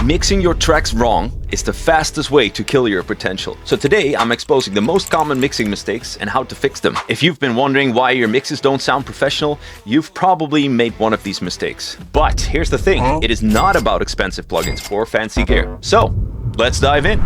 Mixing your tracks wrong is the fastest way to kill your potential. So today I'm exposing the most common mixing mistakes and how to fix them. If you've been wondering why your mixes don't sound professional, you've probably made one of these mistakes. But here's the thing, it is not about expensive plugins or fancy gear. So let's dive in.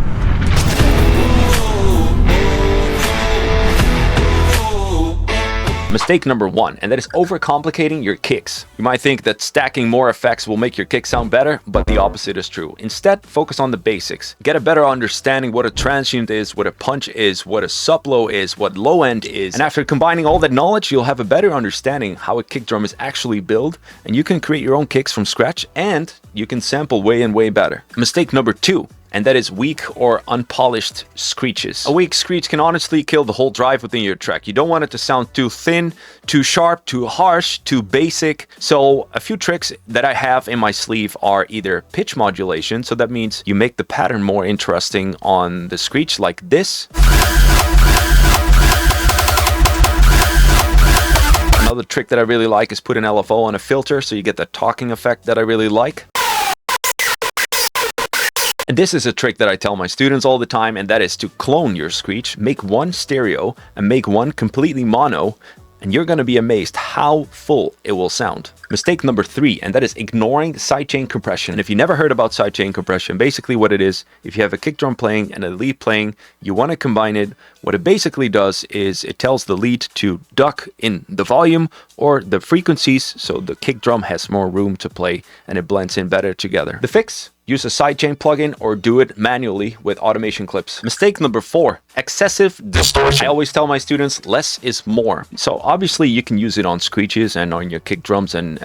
Mistake number 1, and that is overcomplicating your kicks. You might think that stacking more effects will make your kick sound better, but the opposite is true. Instead, focus on the basics. Get a better understanding what a transient is, what a punch is, what a sub-low is, what low end is. And after combining all that knowledge, you'll have a better understanding how a kick drum is actually built, and you can create your own kicks from scratch, and you can sample way and way better. Mistake number 2. And that is weak or unpolished screeches. A weak screech can honestly kill the whole drive within your track. You don't want it to sound too thin, too sharp, too harsh, too basic. So a few tricks that I have in my sleeve are either pitch modulation, so that means you make the pattern more interesting on the screech like this. Another trick that I really like is put an LFO on a filter so you get that talking effect that I really like. And this is a trick that I tell my students all the time, and that is to clone your screech, make one stereo and make one completely mono, and you're going to be amazed how full it will sound. Mistake number 3, and that is ignoring sidechain compression. And if you never heard about sidechain compression, basically what it is, if you have a kick drum playing and a lead playing, you want to combine it. What it basically does is it tells the lead to duck in the volume or the frequencies, so the kick drum has more room to play and it blends in better together. The fix? Use a sidechain plugin or do it manually with automation clips. Mistake number 4, excessive distortion. I always tell my students less is more. So obviously you can use it on screeches and on your kick drums and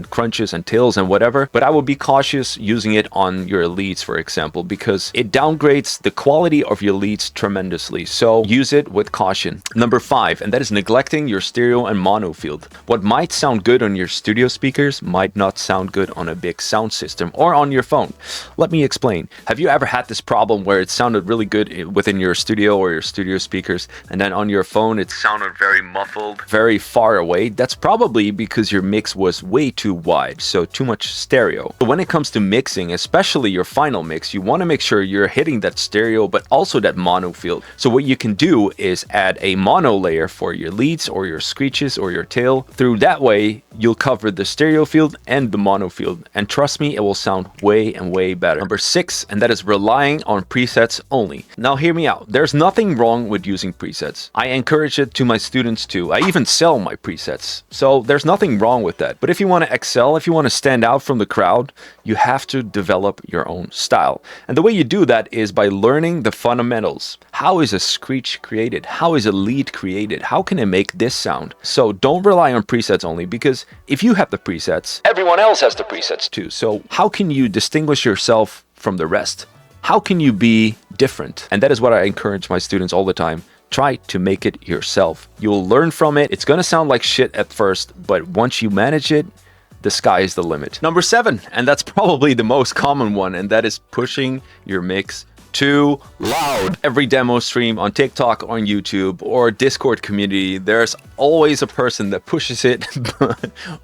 crunches and tails and whatever, but I would be cautious using it on your leads, for example, because it downgrades the quality of your leads tremendously. So use it with caution. Number 5, and that is neglecting your stereo and mono field. What might sound good on your studio speakers might not sound good on a big sound system or on your phone. Let me explain. Have you ever had this problem where it sounded really good within your studio or your studio speakers, and then on your phone it sounded very muffled, very far away? That's probably because your mix was way too wide, so too much stereo. But when it comes to mixing, especially your final mix, you want to make sure you're hitting that stereo but also that mono field. So what you can do is add a mono layer for your leads or your screeches or your tail. Through that way, you'll cover the stereo field and the mono field, and trust me, it will sound way better. Number 6, and that is relying on presets only. Now hear me out. There's nothing wrong with using presets. I encourage it to my students too. I even sell my presets. So there's nothing wrong with that. But if you want to excel, if you want to stand out from the crowd, you have to develop your own style. And the way you do that is by learning the fundamentals. How is a screech created? How is a lead created? How can I make this sound? So don't rely on presets only, because if you have the presets, everyone else has the presets too. So how can you distinguish yourself from the rest? How can you be different? And that is what I encourage my students all the time. Try to make it yourself. You'll learn from it. It's going to sound like shit at first, but once you manage it, the sky is the limit. Number 7, and that's probably the most common one, and that is pushing your mix too loud. Every demo stream on TikTok, on YouTube, or Discord community, there's always a person that pushes it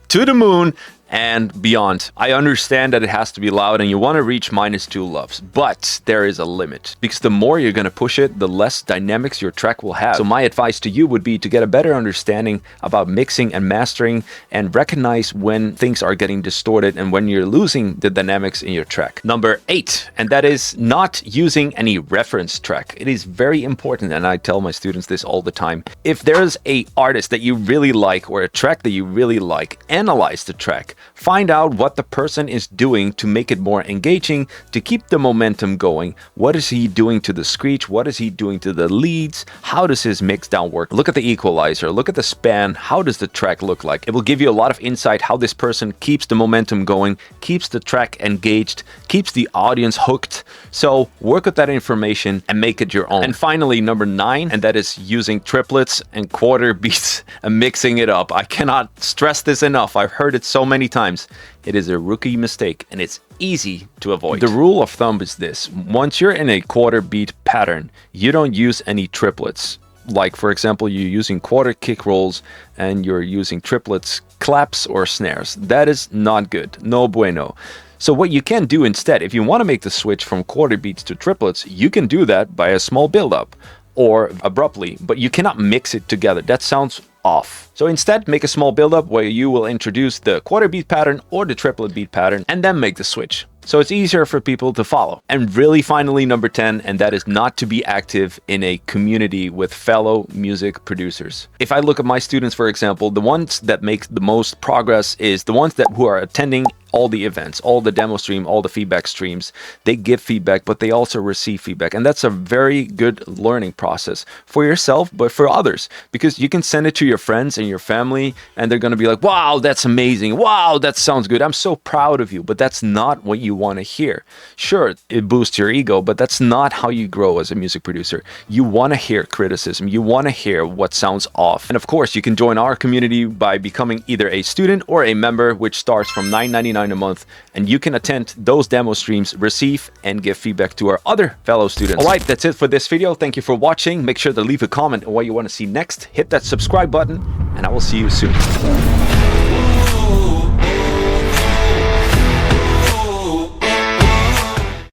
to the moon and beyond. I understand that it has to be loud and you want to reach -2 loves, but there is a limit, because the more you're going to push it, the less dynamics your track will have. So my advice to you would be to get a better understanding about mixing and mastering and recognize when things are getting distorted and when you're losing the dynamics in your track. Number 8, and that is not using any reference track. It is very important, and I tell my students this all the time. If there's a artist that you really like or a track that you really like, analyze the track. Find out what the person is doing to make it more engaging, to keep the momentum going. What is he doing to the screech? What is he doing to the leads? How does his mix down work? Look at the equalizer. Look at the span. How does the track look like? It will give you a lot of insight how this person keeps the momentum going, keeps the track engaged, keeps the audience hooked. So work with that information and make it your own. And finally, number 9, and that is using triplets and quarter beats and mixing it up. I cannot stress this enough. I've heard it so many times. It is a rookie mistake, and it's easy to avoid. The rule of thumb is this: once you're in a quarter beat pattern, you don't use any triplets. Like, for example, you're using quarter kick rolls and you're using triplets, claps or snares. That is not good. No bueno. So what you can do instead, if you want to make the switch from quarter beats to triplets, you can do that by a small build-up or abruptly, but you cannot mix it together. That sounds off. So instead, make a small build-up where you will introduce the quarter beat pattern or the triplet beat pattern and then make the switch. So it's easier for people to follow. And really finally, number 10, and that is not to be active in a community with fellow music producers. If I look at my students, for example, the ones that make the most progress is the ones who are attending all the events, all the demo stream, all the feedback streams. They give feedback, but they also receive feedback. And that's a very good learning process for yourself, but for others, because you can send it to your friends and your family, and they're going to be like, wow, that's amazing. Wow, that sounds good. I'm so proud of you. But that's not what you want to hear. Sure, it boosts your ego, but that's not how you grow as a music producer. You want to hear criticism. You want to hear what sounds off. And of course, you can join our community by becoming either a student or a member, which starts from $9.99 a month, and you can attend those demo streams, receive and give feedback to our other fellow students. All right, that's it for this video. Thank you for watching. Make sure to leave a comment on what you want to see next. Hit that subscribe button, and I will see you soon.